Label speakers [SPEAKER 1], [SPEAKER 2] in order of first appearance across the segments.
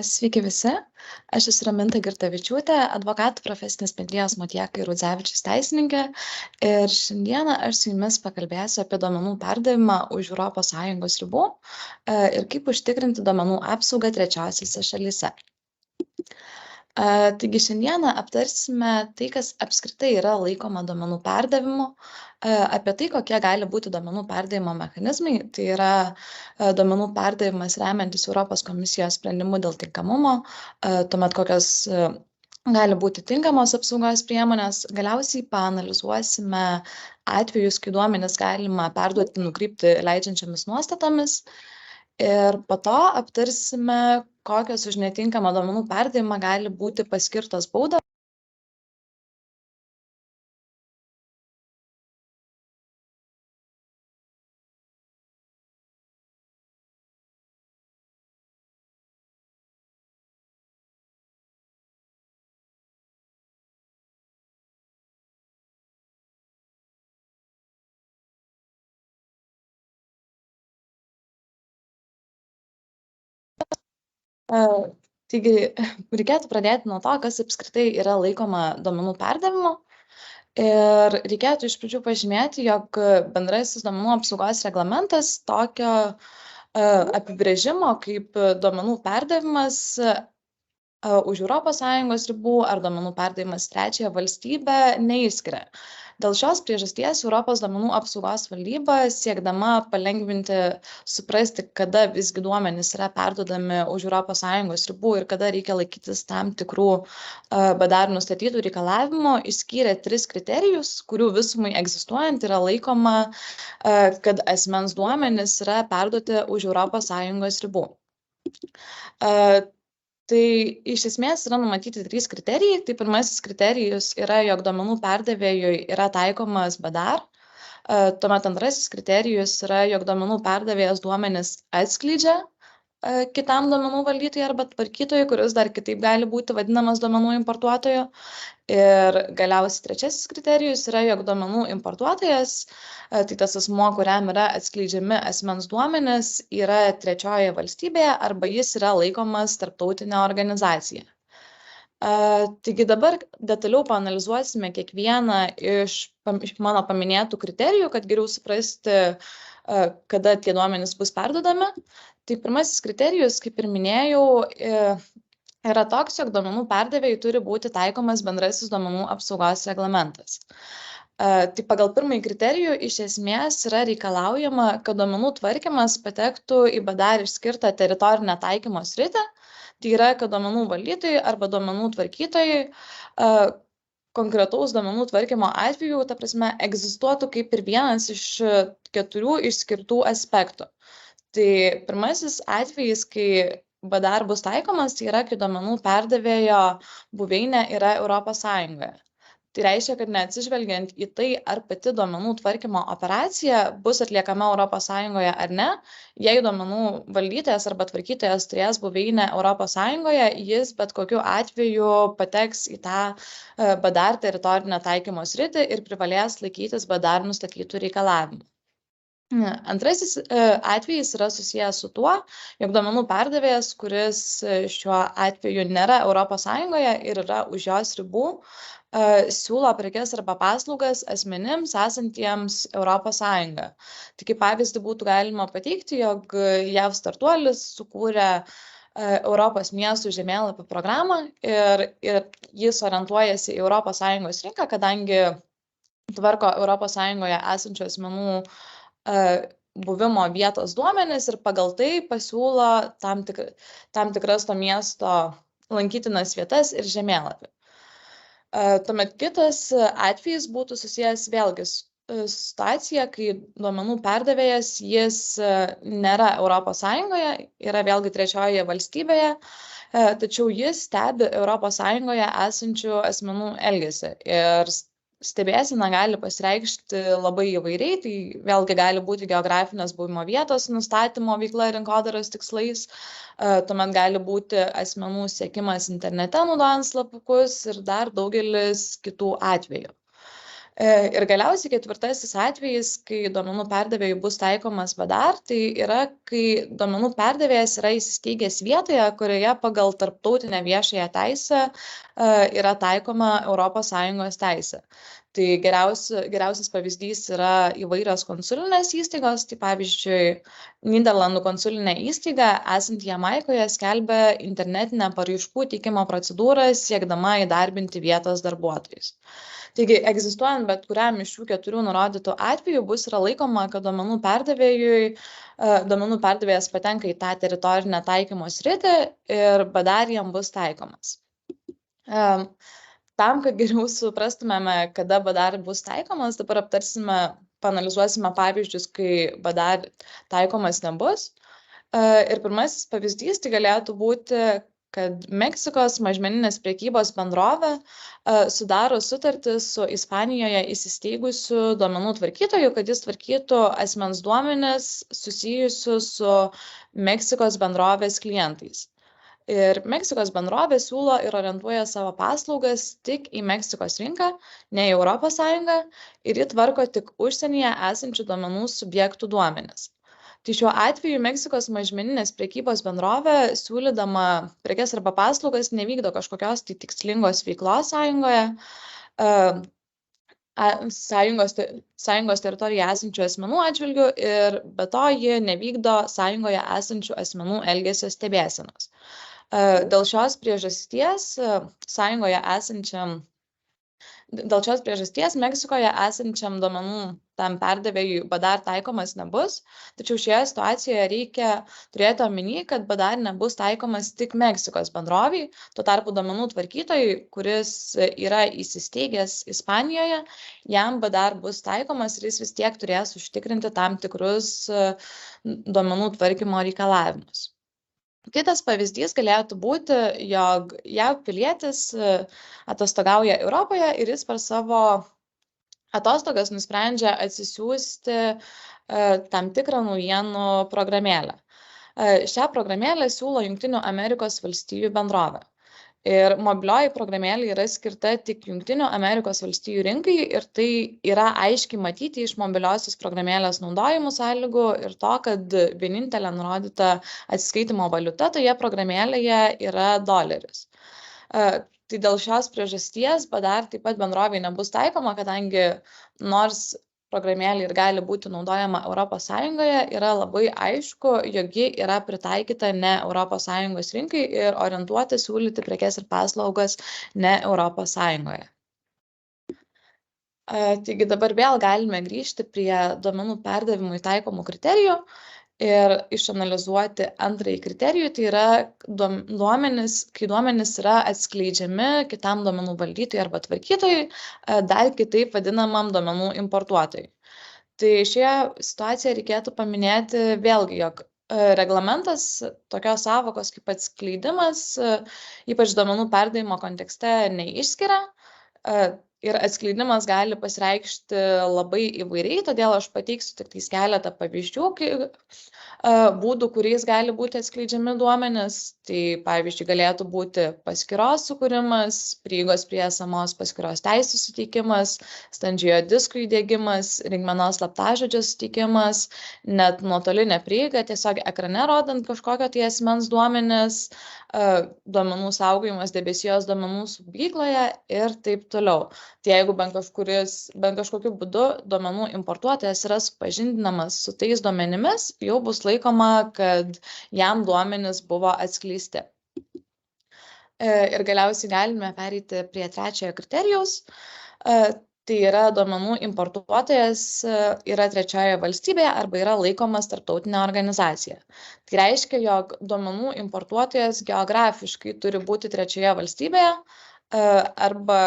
[SPEAKER 1] Sveiki visi, aš esu Raminta Girtavičiūtė, advokatų profesinės bendrijos Motiekai ir Rudzevičius teisininkė ir šiandieną aš su jumis pakalbėsiu apie duomenų perdavimą už ES ribų ir kaip užtikrinti duomenų apsaugą trečiosiose šalyse. Taigi šiandieną aptarsime tai, kas apskritai yra laikoma duomenų perdavimu, apie tai, kokie gali būti duomenų perdavimo mechanizmai, tai yra duomenų perdavimas remiantis Europos komisijos sprendimu dėl tinkamumo, tuomet kokios gali būti tinkamos apsaugos priemonės. Galiausiai paanalizuosime atvejus, kai duomenis galima perduoti nukrypti leidžiančiamis nuostatomis. Ir po to aptarsime, kokios už netinkamą duomenų perdavimą gali būti paskirtos baudos. Taigi, reikėtų pradėti nuo to, kas apskritai yra laikoma duomenų perdavimu. Ir reikėtų iš pradžių pažymėti, jog bendrasis duomenų apsaugos reglamentas tokio apibrėžimo kaip duomenų perdavimas už ES ribų ar duomenų perdavimas trečiąją valstybę neįskiria. Dėl šios priežasties Europos duomenų apsaugos valdyba, siekdama palengvinti, suprasti, kada visgi duomenys yra perduodami už ES ribų ir kada reikia laikytis tam tikrų BDR nustatytų reikalavimų, išskyrė 3 kriterijus, kurių visumai egzistuojant yra laikoma, kad asmens duomenys yra perduoti už ES ribų. Tai iš esmės yra numatyti 3 kriterijai. Tai pirmasis kriterijus yra, jog duomenų perdavėjui yra taikomas BDR. Tuomet antrasis kriterijus yra, jog duomenų perdavėjas duomenis atskleidžia kitam duomenų valdytojui arba tvarkytojui, kuris dar kitaip gali būti vadinamas duomenų importuotoju. Ir galiausiai trečiasis kriterijus yra, jog duomenų importuotojas, tai tas asmuo, kuriam yra atskleidžiami asmens duomenys, yra trečiojoje valstybėje arba jis yra laikomas tarptautinė organizacija. Taigi dabar detaliau paanalizuosime kiekvieną iš mano paminėtų kriterijų, kad geriau suprasti, kada tie duomenys bus perduodami. Tai pirmasis kriterijus, kaip ir minėjau, yra toks, jog duomenų perdavėjui turi būti taikomas bendrasis duomenų apsaugos reglamentas. Tai pagal pirmąjį kriterijų iš esmės yra reikalaujama, kad duomenų tvarkymas patektų į BDR išskirtą teritorinę taikymo sritį. Tai yra, kad duomenų valdytojai arba duomenų tvarkytojai konkretaus duomenų tvarkymo atveju, ta prasme, egzistuotų kaip ir vienas iš 4 išskirtų aspektų. Tai pirmasis atvejis, kai BDR bus taikomas, tai yra, kai duomenų perdavėjo buveinė yra ES. Tai reiškia, kad neatsižvelgiant į tai, ar pati duomenų tvarkymo operacija bus atliekama ES ar ne, jei duomenų valdytojas arba tvarkytojas turės buveinę ES, jis bet kokiu atveju pateks į tą BDR teritorinę taikymo sritį ir privalės laikytis BDR nustatytų reikalavimų. Antrasis atvejis yra susijęs su tuo, jog duomenų perdavėjas, kuris šiuo atveju nėra ES ir yra už jos ribų, siūlo prekes arba paslaugas asmenims esantiems ES. Tai kaip pavyzdį būtų galima pateikti, jog JAV startuolis sukūrė Europos miestų žemėlapių programą ir jis orientuojasi į ES rinką, kadangi tvarko ES esančių asmenų buvimo vietos duomenis ir pagal tai pasiūlo tam tikras to miesto lankytinas vietas ir žemėlapį. Tuomet kitas atvejis būtų susijęs vėlgi situacija, kai duomenų perdavėjas jis nėra ES, yra vėlgi trečiojoje valstybėje, tačiau jis stebi ES esančių asmenų elgesį. Ir stebėsena gali pasireikšti labai įvairiai, tai vėlgi gali būti geografinės buvimo vietos nustatymo veikla rinkodaros tikslais, tuomet gali būti asmenų siekimas internete naudojant slapukus ir dar daugelis kitų atvejų. Ir galiausiai ketvirtasis atvejis, kai duomenų perdavėjui bus taikomas BDR, tai yra, kai duomenų perdavėjas yra įsisteigęs vietoje, kurioje pagal tarptautinę viešąją teisę yra taikoma ES teisė. Tai geriausias pavyzdys yra įvairios konsulinės įstaigos, tai pavyzdžiui, Nyderlandų konsulinė įstaiga, esant Jamaikoje, skelbia internetinę paraiškų teikimo procedūrą, siekdama įdarbinti vietos darbuotojus. Taigi, egzistuojant bet kuriam iš šių 4 nurodytų atvejų, bus yra laikoma, kad duomenų perdavėjas patenka į tą teritorinę taikymo sritį ir BDR jam bus taikomas. Tam, kad geriau suprastumėme, kada BDR bus taikomas, dabar panalizuosime pavyzdžius, kai BDR taikomas nebus. Ir pirmasis pavyzdys tai galėtų būti, kad Meksikos mažmeninės prekybos bendrovė sudaro sutartį su Ispanijoje įsisteigusiu duomenų tvarkytoju, kad jis tvarkytų asmens duomenis susijusius su Meksikos bendrovės klientais. Ir Meksikos bendrovė siūlo ir orientuoja savo paslaugas tik į Meksikos rinką, ne į ES, ir ji tvarko tik užsienyje esančių duomenų subjektų duomenis. Tai šiuo atveju Meksikos mažmeninės prekybos bendrovė, siūlydama prekes arba paslaugas, nevykdo kažkokios tai tikslingos veiklos sąjungos teritorijoje esančių asmenų atžvilgių ir be to ji nevykdo sąjungoje esančių asmenų elgesio stebėsenos. Dėl šios priežasties Meksikoje esančiam duomenų tam perdavėjui BDR taikomas nebus, tačiau šioje situacijoje reikia turėti omeny, kad BDR nebus taikomas tik Meksikos bendroviai, tuo tarpu duomenų tvarkytojui, kuris yra įsisteigęs Ispanijoje, jam BDR bus taikomas ir jis vis tiek turės užtikrinti tam tikrus duomenų tvarkymo reikalavimus. Kitas pavyzdys galėtų būti, jog JAV pilietis atostogauja Europoje ir jis per savo atostogas nusprendžia atsisiųsti tam tikrą naujienų programėlę. Šią programėlę siūlo Jungtinių Amerikos valstijų bendrovė. Ir mobilioji programėlė yra skirta tik Jungtinių Amerikos valstijų rinkai ir tai yra aiškiai matyti iš mobiliosios programėlės naudojimų sąlygų ir to, kad vienintelė nurodyta atsiskaitimo valiuta toje programėlėje yra doleris. Tai dėl šios priežasties BDR taip pat bendrovei nebus taikoma, kadangi nors programėlė ir gali būti naudojama ES, yra labai aišku, jog ji yra pritaikyta ne ES rinkai ir orientuota siūlyti prekes ir paslaugas ne ES. Taigi dabar vėl galime grįžti prie duomenų perdavimui taikomų kriterijų ir išanalizuoti antrąjį kriterijų, tai yra kai duomenys yra atskleidžiami kitam duomenų valdytojui arba tvarkytojui, dar kitaip vadinamam duomenų importuotojui. Tai šioje situacijoje reikėtų paminėti vėlgi, jog reglamentas tokios sąvokos kaip atskleidimas, ypač duomenų perdavimo kontekste, neišskiria. Ir atskleidimas gali pasireikšti labai įvairiai, todėl aš pateiksiu tik keletą pavyzdžių, būdų, kuriais gali būti atskleidžiami duomenys. Tai pavyzdžiui, galėtų būti paskyros sukūrimas, prieigos prie esamos paskyros teisų suteikimas, standžiojo diskų įdiegimas, reikmenos slaptažodžio suteikimas, net nuotolinė prieiga, tiesiog ekrane rodant kažkokio tai asmens duomenis, duomenų saugojimas debesijos duomenų saugykloje ir taip toliau. Tai jeigu bent kažkokiu būdu duomenų importuotojas yra supažindinamas su tais duomenimis, jau bus laikoma, kad jam duomenys buvo atskleisti. Ir galiausiai galime pereiti prie trečiojo kriterijaus. Tai yra duomenų importuotojas yra trečiojoje valstybėje arba yra laikomas tarptautinė organizacija. Tai reiškia, jog duomenų importuotojas geografiškai turi būti trečioje valstybėje arba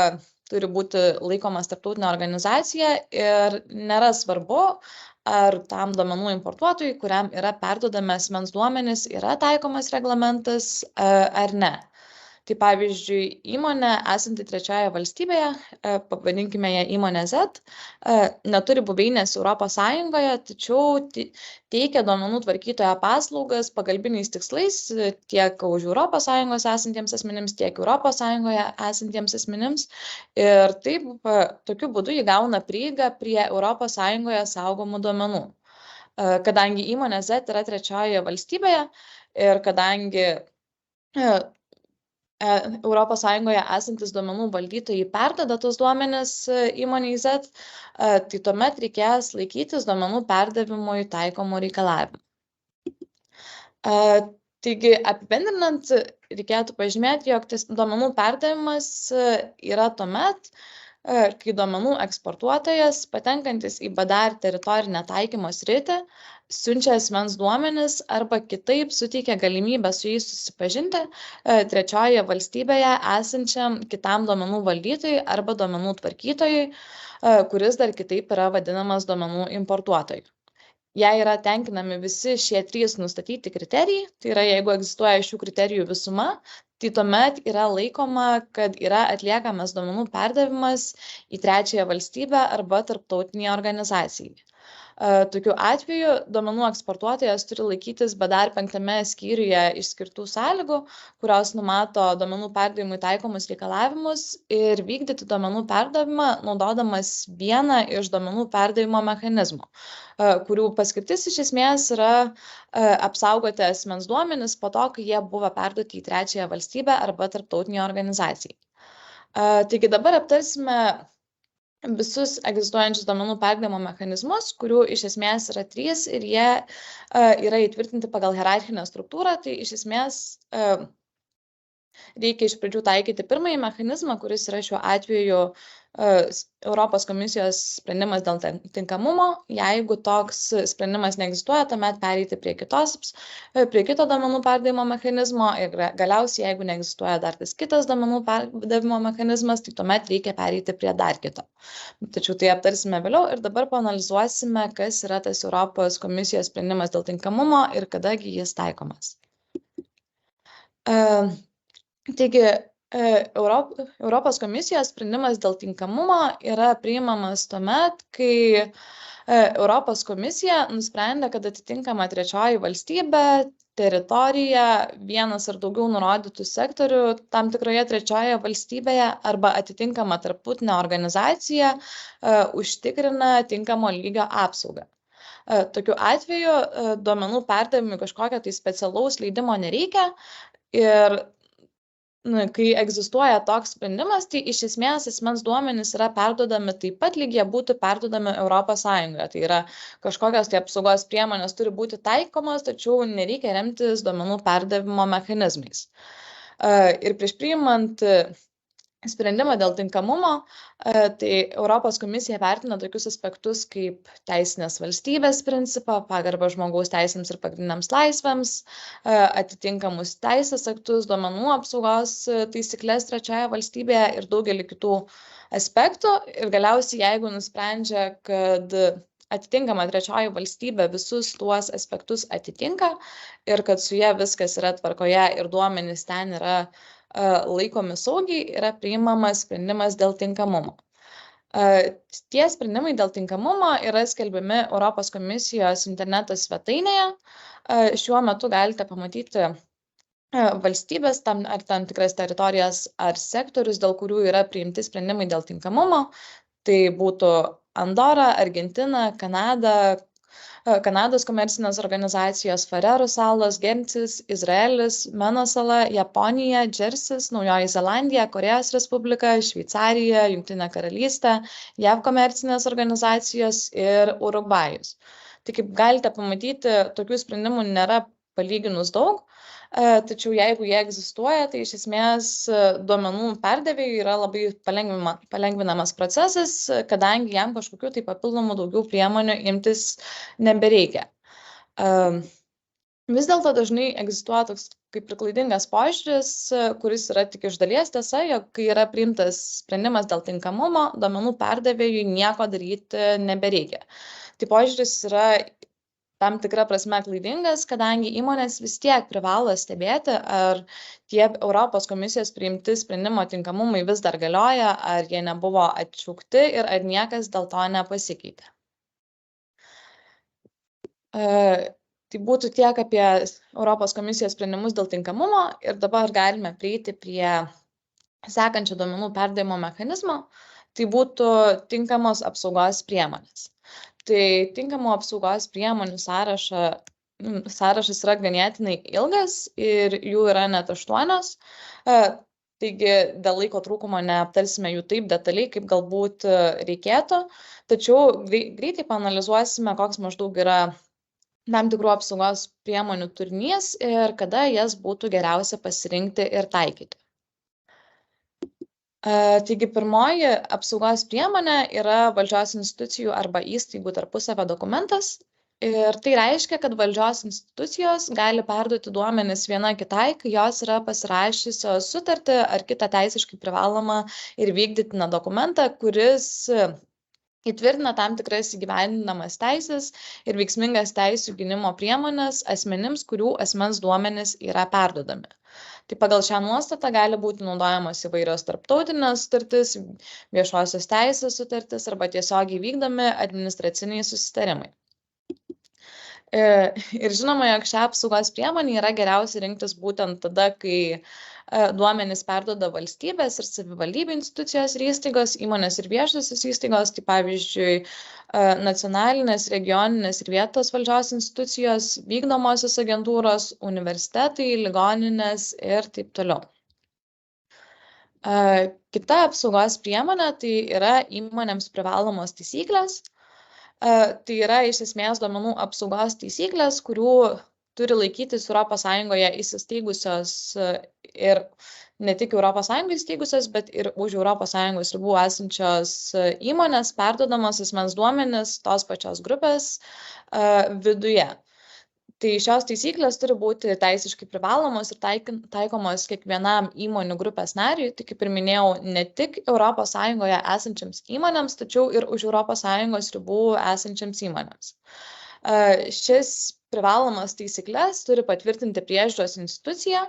[SPEAKER 1] turi būti laikomas tarptautinė organizacija ir nėra svarbu, ar tam duomenų importuotojui, kuriam yra perduodami asmens duomenys, yra taikomas reglamentas ar ne. Tai pavyzdžiui, įmonė esanti trečioje valstybėje, pavadinkime ją įmonė Z, neturi buveinės Europos Sąjungoje, tačiau teikia duomenų tvarkytojo paslaugas pagalbiniais tikslais tiek už Europos Sąjungos esantiems asmenims, tiek Europos Sąjungoje esantiems asmenims. Ir taip, tokiu būdu jį gauna prieigą prie Europos Sąjungoje saugomų duomenų. Kadangi įmonė Z yra trečiojoje valstybėje ir kadangi Europos Sąjungoje esantis duomenų valdytojai perdada tos duomenis įmonei Z, tai tuomet reikės laikytis duomenų perdavimui taikomų reikalavimų. Taigi, apibendrinant, reikėtų pažymėti, jog tas duomenų perdavimas yra tuomet, kai duomenų eksportuotojas, patenkantis į BDR teritorinę taikymo sritį, siunčia asmens duomenis arba kitaip suteikia galimybę su jais susipažinti trečiojoje valstybėje esančiam kitam duomenų valdytojui arba duomenų tvarkytojui, kuris dar kitaip yra vadinamas duomenų importuotoju. Jei yra tenkinami visi šie 3 nustatyti kriterijai, tai yra jeigu egzistuoja šių kriterijų visuma, tai tuomet yra laikoma, kad yra atliekamas duomenų perdavimas į trečiąją valstybę arba tarptautinėje organizacijai. Tokiu atveju duomenų eksportuotojas turi laikytis BDR 5 skyriuje išskirtų sąlygų, kurios numato duomenų perdavimui taikomus reikalavimus ir vykdyti duomenų perdavimą naudodamas vieną iš duomenų perdavimo mechanizmų, kurių paskirtis iš esmės yra apsaugoti asmens duomenis po to, kai jie buvo perduoti į trečiąją valstybę arba tarptautinėje organizacijai. Taigi dabar aptarsime visus egzistuojančius duomenų perdavimo mechanizmus, kurių iš esmės yra 3 ir jie yra įtvirtinti pagal hierarchinę struktūrą. Tai iš esmės reikia iš pradžių taikyti pirmąjį mechanizmą, kuris yra šiuo atveju Europos komisijos sprendimas dėl tinkamumo. Jeigu toks sprendimas neegzistuoja, tuomet pereiti prie kito duomenų perdavimo mechanizmo ir galiausiai, jeigu neegzistuoja dar tas kitas duomenų perdavimo mechanizmas, tai tuomet reikia pereiti prie dar kito. Tačiau tai aptarsime vėliau ir dabar paanalizuosime, kas yra tas Europos komisijos sprendimas dėl tinkamumo ir kadagi jis taikomas. Taigi, Europos komisijos sprendimas dėl tinkamumo yra priimamas tuomet, kai Europos komisija nusprendė, kad atitinkama trečioji valstybė, teritorija, vienas ar daugiau nurodytų sektorių tam tikroje trečioje valstybėje arba atitinkama tarptautinė organizacija užtikrina tinkamo lygio apsaugą. Tokiu atveju duomenų perdavimui kažkokio tai specialaus leidimo nereikia ir kai egzistuoja toks sprendimas, tai iš esmės asmens duomenys yra perduodami taip pat lyg jie būtų perduodami Europos Sąjungoje. Tai yra kažkokios tai apsaugos priemonės turi būti taikomos, tačiau nereikia remtis duomenų perdavimo mechanizmais. Ir prieš priimant sprendimą dėl tinkamumo, tai Europos komisija vertina tokius aspektus kaip teisinės valstybės principą, pagarbą žmogaus teisėms ir pagrindiniams laisvėms, atitinkamus teisės aktus, duomenų apsaugos taisyklės trečioje valstybėje ir daugelį kitų aspektų. Ir galiausiai, jeigu nusprendžia, kad atitinkama trečioji valstybė visus tuos aspektus atitinka ir kad su jie viskas yra tvarkoje ir duomenys ten yra laikomi saugiai, yra priimamas sprendimas dėl tinkamumo. Tie sprendimai dėl tinkamumo yra skelbiami Europos komisijos interneto svetainėje. Šiuo metu galite pamatyti valstybės ar tam tikras teritorijas ar sektorius, dėl kurių yra priimti sprendimai dėl tinkamumo. Tai būtų Andora, Argentina, Kanados komercinės organizacijos, Farerų salos, Guernsey, Izraelis, Meno sala, Japonija, Džersis, Naujoji Zelandija, Korėjos Respublika, Šveicarija, Jungtinė karalystė, JAV komercinės organizacijos ir Urugvajus. Tai kaip galite pamatyti, tokių sprendimų nėra palyginus daug, tačiau jeigu jie egzistuoja, tai iš esmės duomenų perdavėjui yra labai palengvinamas procesas, kadangi jam kažkokių tai papildomų daugiau priemonių imtis nebereikia. Vis dėlto dažnai egzistuoja toks kaip ir klaidingas požiūris, kuris yra tik iš dalies tiesa, jog kai yra priimtas sprendimas dėl tinkamumo, duomenų perdavėjui nieko daryti nebereikia. Tai požiūris yra tam tikra prasme klaidingas, kadangi įmonės vis tiek privalo stebėti, ar tie Europos komisijos priimti sprendimo tinkamumai vis dar galioja, ar jie nebuvo atšaukti ir ar niekas dėl to nepasikeitė. Tai būtų tiek apie Europos komisijos sprendimus dėl tinkamumo ir dabar galime prieiti prie sekančio duomenų perdavimo mechanizmo, tai būtų tinkamos apsaugos priemonės. Tai tinkamų apsaugos priemonių sąrašas yra ganėtinai ilgas ir jų yra net 8. Taigi dėl laiko trūkumo neaptarsime jų taip detaliai, kaip galbūt reikėtų, tačiau greitai paanalizuosime, koks maždaug yra tam tikrų apsaugos priemonių turinys ir kada jas būtų geriausia pasirinkti ir taikyti. Taigi pirmoji apsaugos priemonė yra valdžios institucijų arba įstaigų tarpusavio dokumentas ir tai reiškia, kad valdžios institucijos gali perduoti duomenis viena kitai, kai jos yra pasirašiusios sutartį ar kitą teisiškai privalomą ir vykdytiną dokumentą, kuris įtvirtina tam tikras įgyvendinamas teisės ir veiksmingas teisių gynimo priemonės asmenims, kurių asmens duomenys yra perduodami. Tai pagal šią nuostatą gali būti naudojamos įvairios tarptautinės sutartys, viešosios teisės sutartys arba tiesiogiai vykdomi administraciniai susitarimai. Ir žinoma, jog šią apsaugos priemonę yra geriausia rinktis būtent tada, kai duomenys perduoda valstybės ir savivaldybių institucijos ir įstaigos, įmonės ir viešosios įstaigos, tai pavyzdžiui, nacionalinės, regioninės ir vietos valdžios institucijos, vykdomosios agentūros, universitetai, ligoninės ir taip toliau. Kita apsaugos priemonė tai yra įmonėms privalomos taisyklės. Tai yra iš esmės duomenų apsaugos taisyklės, kurių turi laikytis ES įsisteigusios ir ne tik ES įsteigusios, bet ir už ES ribų esančios įmonės, perduodamos asmens duomenis tos pačios grupės viduje. Tai šios taisyklės turi būti teisiškai privalomos ir taikomos kiekvienam įmonių grupės nariui, tai kaip ir minėjau, ne tik ES esančiams įmonėms, tačiau ir už ES ribų esančiams įmonėms. Šis privalomas taisyklės turi patvirtinti priežiūros institucija,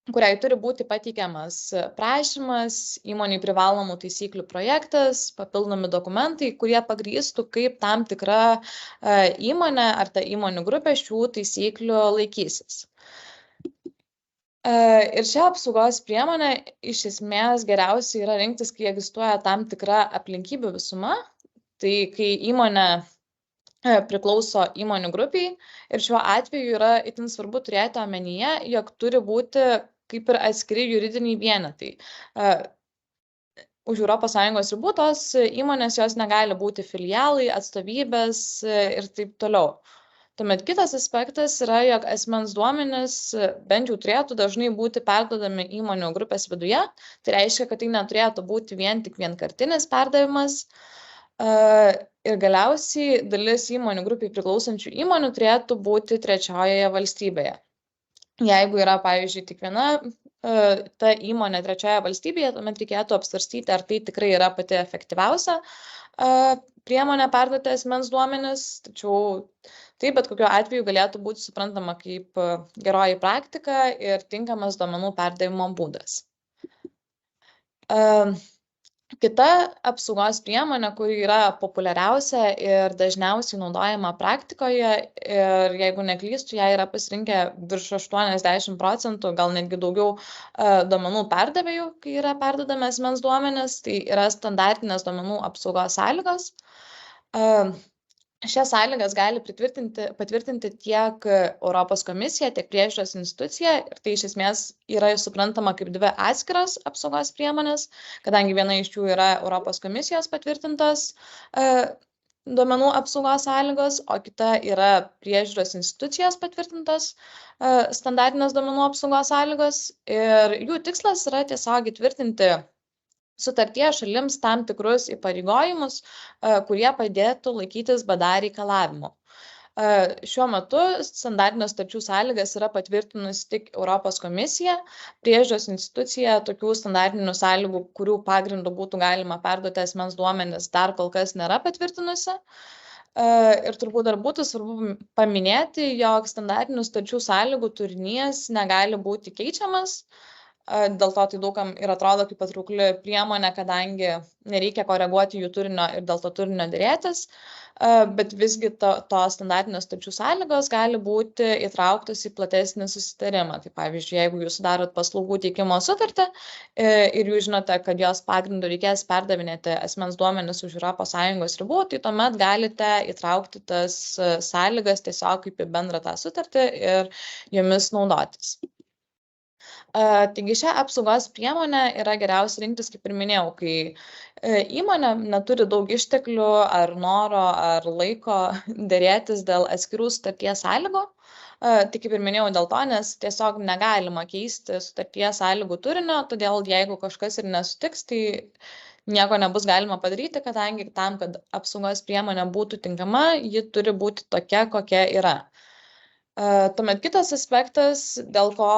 [SPEAKER 1] kuriai turi būti pateikiamas prašymas, įmoniai privalomų taisyklių projektas, papildomi dokumentai, kurie pagrįstų, kaip tam tikra įmonė ar ta įmonių grupė šių taisyklių laikysis. Ir šią apsaugos priemonę iš esmės geriausia yra rinktis, kai egzistuoja tam tikra aplinkybių visuma, tai kai įmonė priklauso įmonių grupiai ir šiuo atveju yra itin svarbu turėti omenyje, jog turi būti kaip ir atskiri juridiniai vienetai. Už ES ribų tos įmonės jos negali būti filialai, atstovybės ir taip toliau. Tuomet kitas aspektas yra, jog asmens duomenys bent jau turėtų dažnai būti perduodami įmonių grupės viduje. Tai reiškia, kad tai neturėtų būti vien tik vienkartinis perdavimas. Ir galiausiai dalis įmonių grupiai priklausančių įmonių turėtų būti trečiojoje valstybėje. Jeigu yra, pavyzdžiui, tik viena ta įmonė trečioje valstybėje, tuomet reikėtų apsvarstyti, ar tai tikrai yra pati efektyviausia priemonė perduoti asmens duomenis, tačiau tai bet kokiu atveju galėtų būti suprantama kaip geroji praktika ir tinkamas duomenų perdavimo būdas. Kita apsaugos priemonė, kuri yra populiariausia ir dažniausiai naudojama praktikoje ir jeigu neklystu, ją yra pasirinkę virš 80%, gal netgi daugiau duomenų perdavėjų, kai yra perduodami asmens duomenis, tai yra standartinės duomenų apsaugos sąlygos. Šias sąlygas gali patvirtinti tiek Europos komisija, tiek priežiūros institucija ir tai iš esmės yra suprantama kaip dvi atskiros apsaugos priemonės, kadangi viena iš jų yra Europos komisijos patvirtintos duomenų apsaugos sąlygos, o kita yra priežiūros institucijos patvirtintos standartinės duomenų apsaugos sąlygos ir jų tikslas yra tiesiog įtvirtinti sutarties šalims tam tikrus įpareigojimus, kurie padėtų laikytis BDR reikalavimų. Šiuo metu standartinės sutarčių sąlygas yra patvirtinusi tik Europos komisija, priežiūros institucija tokių standartinių sąlygų, kurių pagrindų būtų galima perduoti asmens duomenis, dar kol kas nėra patvirtinusi. Ir turbūt dar būtų svarbu paminėti, jog standartinių sutarčių sąlygų turinys negali būti keičiamas. Dėl to tai daugam ir atrodo kaip patraukli priemonė, kadangi nereikia koreguoti jų turinio ir dėl to turinio dėrėtis, bet visgi to standartinės sutarčių sąlygos gali būti įtrauktos į platesnį susitarimą. Tai pavyzdžiui, jeigu jūs sudarot paslaugų teikimo sutartį ir jūs žinote, kad jos pagrindu reikės perdavinėti asmens duomenis už ES ribų, tai tuomet galite įtraukti tas sąlygas tiesiog kaip į bendrą tą sutartį ir jomis naudotis. Taigi šią apsaugos priemonę yra geriausia rinktis, kaip ir minėjau, kai įmonė neturi daug išteklių ar noro ar laiko dėrėtis dėl atskirų sutarties sąlygų. Tai kaip ir minėjau dėl to, nes tiesiog negalima keisti sutarties sąlygų turinio, todėl jeigu kažkas ir nesutiks, tai nieko nebus galima padaryti, kadangi tam, kad apsaugos priemonė būtų tinkama, ji turi būti tokia, kokia yra. Tuomet kitas aspektas, dėl ko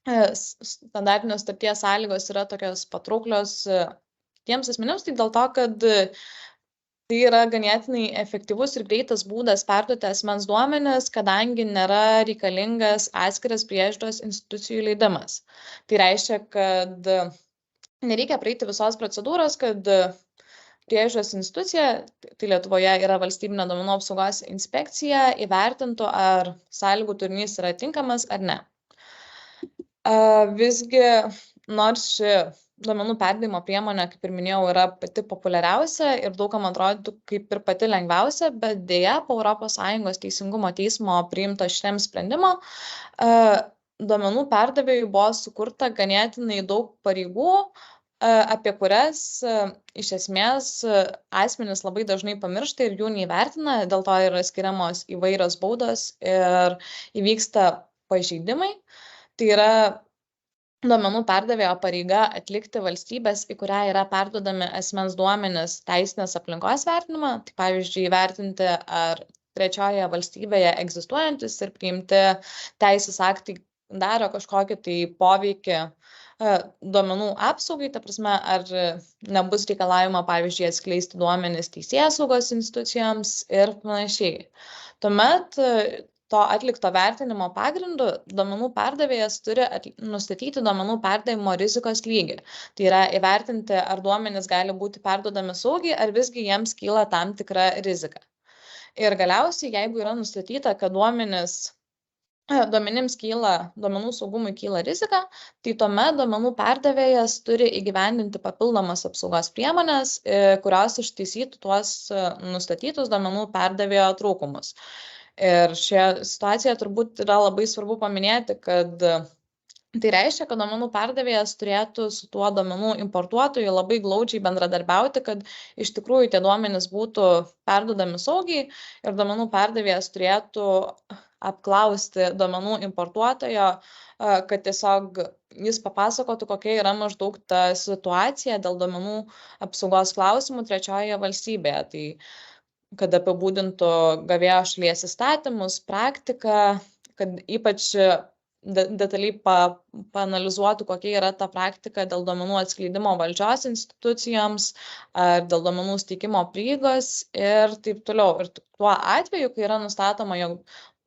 [SPEAKER 1] standartinės sutarties sąlygos yra tokios patrauklios tiems asmenims, tai dėl to, kad tai yra ganėtinai efektyvus ir greitas būdas perduoti asmens duomenis, kadangi nėra reikalingas atskiras priežiūros institucijų leidimas. Tai reiškia, kad nereikia praeiti visos procedūros, kad priežiūros institucija, tai Lietuvoje yra valstybinė duomenų apsaugos inspekcija, įvertintų, ar sąlygų turinys yra tinkamas ar ne. Visgi, nors ši duomenų perdavimo priemonė, kaip ir minėjau, yra pati populiariausia ir daugam atrodytų kaip ir pati lengviausia, bet dėja po ES teisingumo teismo priimto šiam sprendimo duomenų perdavėjui buvo sukurta ganėtinai daug pareigų, apie kurias iš esmės asmenys labai dažnai pamiršta ir jų neįvertina, dėl to yra skiriamos įvairios baudos ir įvyksta pažeidimai. Tai yra duomenų perdavėjo pareiga atlikti valstybės, į kurią yra perduodami asmens duomenis teisinės aplinkos vertinimą, tai pavyzdžiui, įvertinti, ar trečiojoje valstybėje egzistuojantis ir priimti teisės aktai daro kažkokį tai poveikį duomenų apsaugai, ta prasme, ar nebus reikalavimo, pavyzdžiui, atskleisti duomenis teisėsaugos institucijoms ir panašiai. Tuomet to atlikto vertinimo pagrindu duomenų perdavėjas turi nustatyti duomenų perdavimo rizikos lygį. Tai yra įvertinti, ar duomenys gali būti perduodami saugiai, ar visgi jiems kyla tam tikra rizika. Ir galiausiai, jeigu yra nustatyta, kad duomenims duomenų saugumui kyla rizika, tai tuomet duomenų perdavėjas turi įgyvendinti papildomas apsaugos priemonės, kurios ištaisytų tuos nustatytus duomenų perdavėjo trūkumus. Ir šioje situacijoje turbūt yra labai svarbu paminėti, kad tai reiškia, kad duomenų perdavėjas turėtų su tuo duomenų importuotoju labai glaudžiai bendradarbiauti, kad iš tikrųjų tie duomenys būtų perduodami saugiai ir duomenų perdavėjas turėtų apklausti duomenų importuotojo, kad tiesiog jis papasakotų, kokia yra maždaug ta situacija dėl duomenų apsaugos klausimų trečiojoje valstybėje. Tai kad apibūdintų gavėjo šalies įstatymus, praktiką, kad ypač detaliai paanalizuotų, kokia yra ta praktika dėl duomenų atskleidimo valdžios institucijoms ar dėl duomenų steigimo prieigos ir taip toliau. Ir tuo atveju, kai yra nustatoma, jog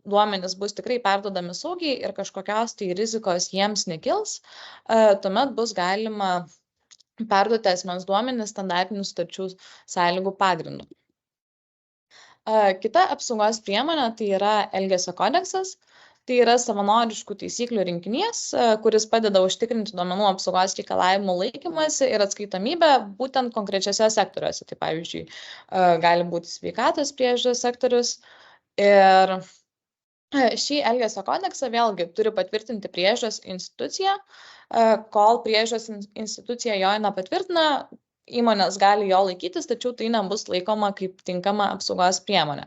[SPEAKER 1] duomenys bus tikrai perduodami saugiai ir kažkokios tai rizikos jiems nekils, tuomet bus galima perduoti asmens duomenys standartinių sutarčių sąlygų pagrindu. Kita apsaugos priemonė tai yra Elgesio kodeksas. Tai yra savanoriškų taisyklių rinkinys, kuris padeda užtikrinti duomenų apsaugos reikalavimų laikymąsi ir atskaitomybę būtent konkrečiose sektoriuose. Tai pavyzdžiui, gali būti sveikatos priežiūros sektorius. Ir šį Elgesio kodeksą vėlgi turi patvirtinti priežiūros institucija. Kol priežiūros institucija jo nepatvirtina, įmonės gali jo laikytis, tačiau tai nebus laikoma kaip tinkama apsaugos priemonė.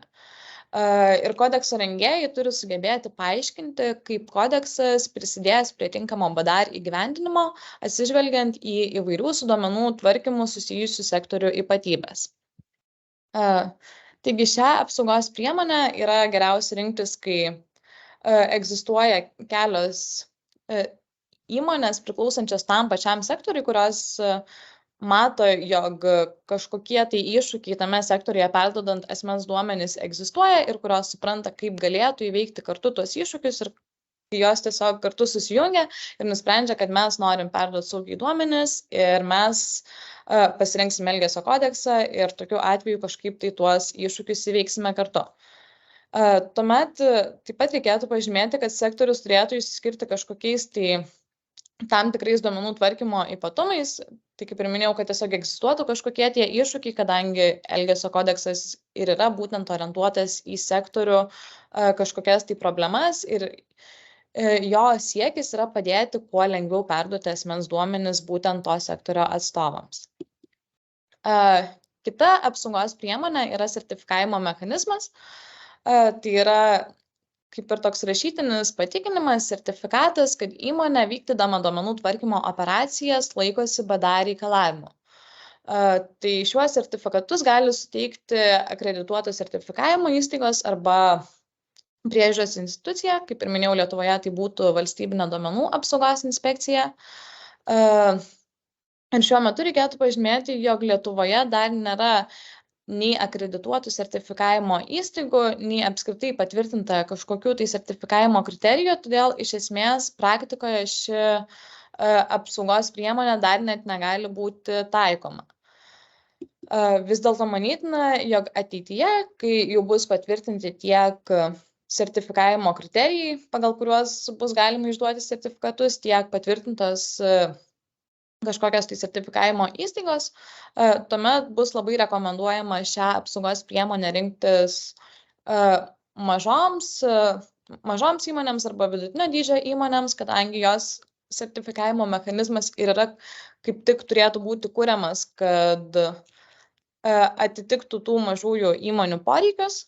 [SPEAKER 1] Ir kodekso rengėjai turi sugebėti paaiškinti, kaip kodeksas prisidės prie tinkamo BDR įgyvendinimo, atsižvelgiant į įvairių su duomenų tvarkymu susijusių sektorių ypatybės. Taigi šią apsaugos priemonę yra geriausia rinktis, kai egzistuoja kelios įmonės priklausančios tam pačiam sektoriui, kurios mato, jog kažkokie tai iššūkiai tame sektoriuje perduodant asmens duomenis egzistuoja ir kurios supranta, kaip galėtų įveikti kartu tuos iššūkius ir jos tiesiog kartu susijungia ir nusprendžia, kad mes norim perduoti saugiai duomenis ir mes pasirinksime Elgesio kodeksą ir tokiu atveju kažkaip tai tuos iššūkius įveiksime kartu. Tuomet taip pat reikėtų pažymėti, kad sektorius turėtų išsiskirti kažkokiais tai tam tikrais duomenų tvarkymo ypatumais. Tai kaip ir minėjau, kad tiesiog egzistuotų kažkokie tie iššūkiai, kadangi Elgesio kodeksas ir yra būtent orientuotas į sektorių kažkokias tai problemas ir jo siekis yra padėti kuo lengviau perduoti asmens duomenis būtent to sektorio atstovams. Kita apsaugos priemonė yra sertifikavimo mechanizmas. Tai yra kaip ir toks rašytinis patikinimas, sertifikatas, kad įmonė vykdydama duomenų tvarkymo operacijas laikosi BDR reikalavimų. Tai šiuos sertifikatus gali suteikti akredituotos sertifikavimo įstaigos arba priežiūros institucija, kaip ir minėjau, Lietuvoje tai būtų valstybinė duomenų apsaugos inspekcija. Ir šiuo metu reikėtų pažymėti, jog Lietuvoje dar nėra nei akredituotų sertifikavimo įstaigų, nei apskritai patvirtinta kažkokių tai sertifikavimo kriterijų, todėl iš esmės praktikoje ši apsaugos priemonė dar net negali būti taikoma. Vis dėlto manytina, jog ateityje, kai jau bus patvirtinti tiek sertifikavimo kriterijai, pagal kuriuos bus galima išduoti sertifikatus, tiek patvirtintos kažkokios tai sertifikavimo įstaigos, tuomet bus labai rekomenduojama šią apsaugos priemonę rinktis mažoms įmonėms arba vidutinio dydžio įmonėms, kadangi jos sertifikavimo mechanizmas ir yra kaip tik turėtų būti kuriamas, kad atitiktų tų mažųjų įmonių poreikius.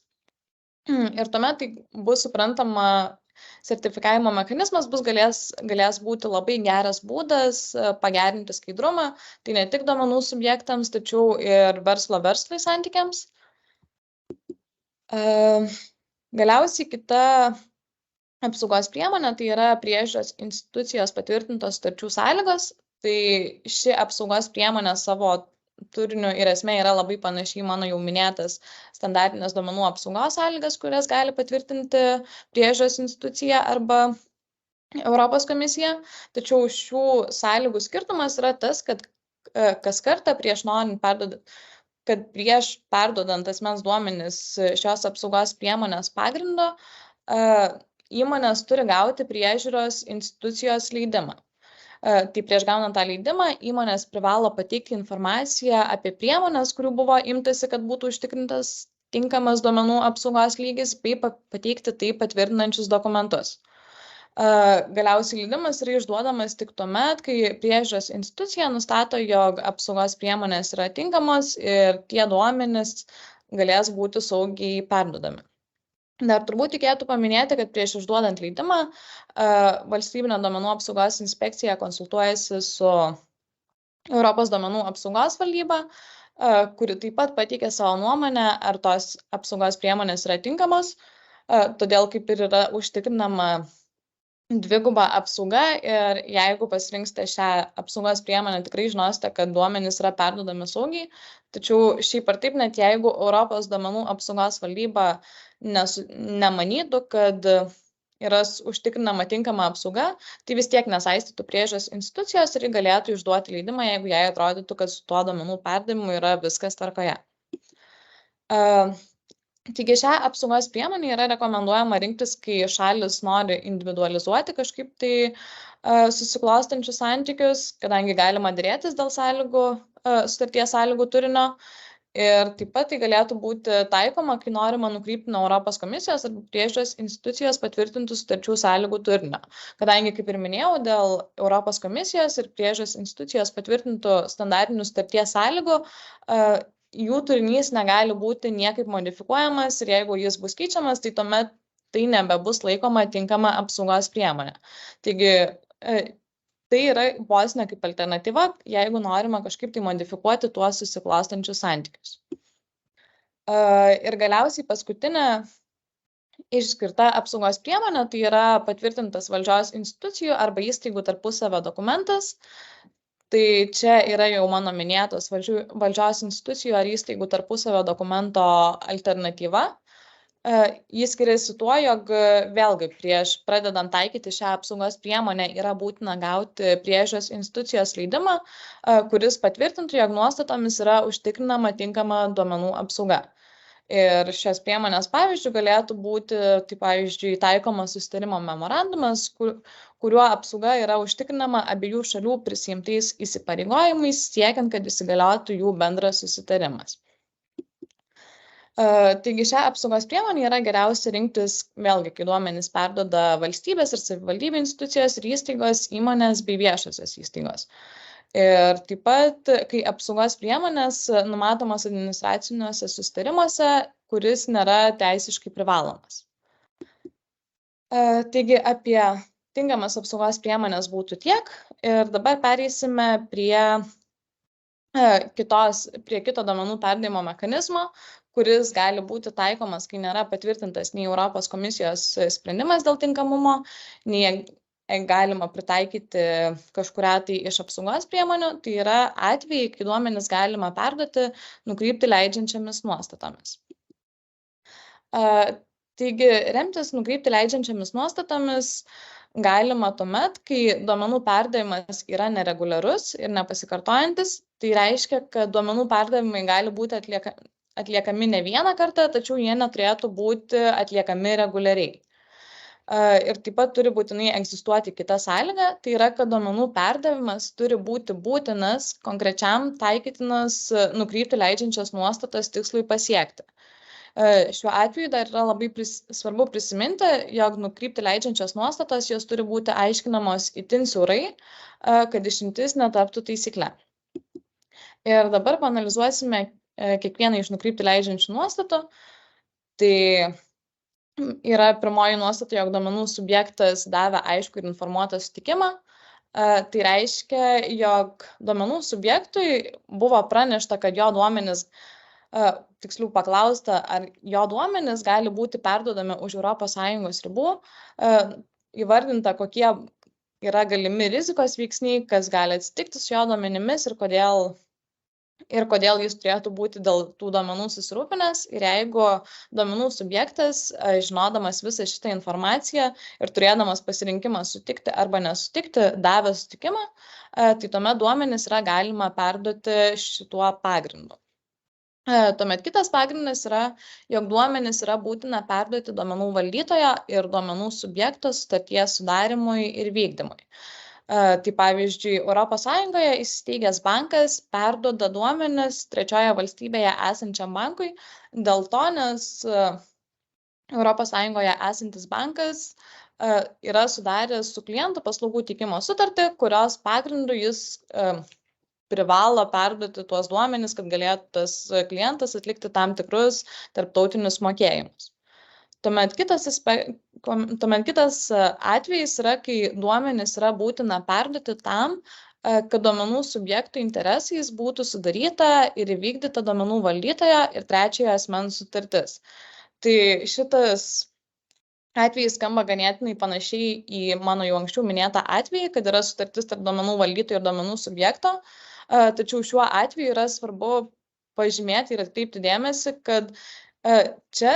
[SPEAKER 1] Ir tuomet tai bus suprantama, sertifikavimo mechanizmas galės būti labai geras būdas pagerinti skaidrumą, tai ne tik duomenų subjektams, tačiau ir verslui santykiams. Galiausiai kita apsaugos priemonė tai yra priežiūros institucijos patvirtintos sutarčių sąlygos. Tai ši apsaugos priemonė savo turiniu ir esmė yra labai panašiai mano jau minėtas standartinės duomenų apsaugos sąlygas, kurias gali patvirtinti priežiūros institucija arba Europos komisija. Tačiau šių sąlygų skirtumas yra tas, kad kas kartą prieš perduodant asmens duomenis šios apsaugos priemonės pagrindo, įmonės turi gauti priežiūros institucijos leidimą. Tai prieš gaunant tą leidimą įmonės privalo pateikti informaciją apie priemonės, kurių buvo imtasi, kad būtų užtikrintas tinkamas duomenų apsaugos lygis, bei pateikti tai patvirtinančius dokumentus. Galiausiai leidimas yra išduodamas tik tuomet, kai priežiūros institucija nustato, jog apsaugos priemonės yra tinkamos ir tie duomenys galės būti saugiai perduodami. Dar turbūt reikėtų paminėti, kad prieš išduodant leidimą valstybinė duomenų apsaugos inspekcija konsultuojasi su Europos duomenų apsaugos valdyba, kuri taip pat pateikė savo nuomonę, ar tos apsaugos priemonės yra tinkamos, todėl kaip ir yra užtikrinama dviguba apsauga ir jeigu pasirinksite šią apsaugos priemonę, tikrai žinosite, kad duomenys yra perduodami saugiai, tačiau šiaip ar taip, net jeigu Europos duomenų apsaugos valdyba nemanytų, kad yra užtikrinama tinkama apsauga, tai vis tiek nesaistytų priežiūros institucijos ir galėtų išduoti leidimą, jeigu jai atrodytų, kad su tuo duomenų perdavimu yra viskas tvarkoje. Taigi šią apsaugos priemonę yra rekomenduojama rinktis, kai šalis nori individualizuoti kažkaip tai susiklostančius santykius, kadangi galima dėrėtis dėl sutarties sąlygų turinio. Ir taip pat tai galėtų būti taikoma, kai norima nukrypti nuo Europos komisijos ar priežiūros institucijos patvirtintų sutarčių sąlygų turinio. Kadangi, kaip ir minėjau, dėl Europos komisijos ir priežiūros institucijos patvirtintų standartinių sutarties sąlygų, jų turinys negali būti niekaip modifikuojamas ir jeigu jis bus keičiamas, tai tuomet tai nebebus laikoma tinkama apsaugos priemonė. Taigi, tai yra vos ne kaip alternatyva, jeigu norima kažkaip tai modifikuoti tuos susiklostančius santykius. Ir galiausiai paskutinė išskirta apsaugos priemonė, tai yra patvirtintas valdžios institucijų arba įstaigų tarpusavio dokumentas. Tai čia yra jau mano minėtos valdžios institucijų ar įstaigų tarpusavio dokumento alternatyva. Jis skiriasi tuo, jog vėlgi prieš pradedant taikyti šią apsaugos priemonę yra būtina gauti priežiūros institucijos leidimą, kuris patvirtintų, jog nuostatomis yra užtikrinama tinkama duomenų apsauga. Ir šios priemonės pavyzdžių galėtų būti, tai pavyzdžiui, taikomas susitarimo memorandumas, kuriuo apsauga yra užtikrinama abiejų šalių prisiimtais įsipareigojimais, siekiant, kad įsigaliotų jų bendras susitarimas. Taigi šią apsaugos priemonę yra geriausia rinktis, vėlgi, kai duomenys perduoda valstybės ir savivaldybių institucijos ir įstaigos, įmonės bei viešosios įstaigos. Ir taip pat, kai apsaugos priemonės numatomos administraciniuose susitarimuose, kuris nėra teisiškai privalomas. Taigi apie tinkamas apsaugos priemonės būtų tiek. Ir dabar pereisime prie kito duomenų perdavimo mechanizmo, kuris gali būti taikomas, kai nėra patvirtintas nei Europos komisijos sprendimas dėl tinkamumo, nei galima pritaikyti kažkurią tai iš apsaugos priemonių, tai yra atvejai, kai duomenis galima perduoti nukrypti leidžiančiamis nuostatomis. Taigi, remtis nukrypti leidžiančiamis nuostatomis galima tuomet, kai duomenų perdavimas yra nereguliarus ir nepasikartojantis. Tai reiškia, kad duomenų perdavimai gali būti atliekami ne vieną kartą, tačiau jie neturėtų būti atliekami reguliariai. Ir taip pat turi būtinai egzistuoti kita sąlyga, tai yra, kad duomenų perdavimas turi būti būtinas konkrečiam taikytinas nukrypti leidžiančias nuostatas tikslui pasiekti. Šiuo atveju dar yra labai svarbu prisiminti, jog nukrypti leidžiančias nuostatas jos turi būti aiškinamos itin siaurai, kad išimtis netaptų taisykle. Ir dabar paanalizuosime kiekvieną iš nukrypti leidžiančių nuostatų. Tai yra pirmoji nuostata, jog duomenų subjektas davė aišku ir informuotą sutikimą. Tai reiškia, jog duomenų subjektui buvo pranešta, kad jo duomenis, tiksliau paklausta, ar jo duomenis gali būti perduodami už ES ribų, įvardinta, kokie yra galimi rizikos veiksniai, kas gali atsitikti su jo duomenimis ir kodėl jis turėtų būti dėl tų duomenų susirūpinęs. Ir jeigu duomenų subjektas, žinodamas visą šitą informaciją ir turėdamas pasirinkimą sutikti arba nesutikti, davė sutikimą, tai tuomet duomenis yra galima perduoti šituo pagrindu. Tuomet kitas pagrindas yra, jog duomenis yra būtina perduoti duomenų valdytojo ir duomenų subjekto sutarties sudarimui ir vykdymui. Tai pavyzdžiui, ES įsisteigęs bankas perduoda duomenis trečioje valstybėje esančiam bankui, dėl to, nes ES esantis bankas yra sudaręs su klientų paslaugų teikimo sutartį, kurios pagrindu jis privalo perduoti tuos duomenis, kad galėtų tas klientas atlikti tam tikrus tarptautinius mokėjimus. Tuomet kitas atvejis yra, kai duomenis yra būtina perduoti tam, kad duomenų subjektų interesais būtų sudaryta ir įvykdyta duomenų valdytojo ir trečiojo asmens sutartis. Tai šitas atvejis skamba ganėtinai panašiai į mano jau anksčiau minėtą atvejį, kad yra sutartis tarp duomenų valdytojo ir duomenų subjekto, tačiau šiuo atveju yra svarbu pažymėti ir atkreipti dėmesį, kad čia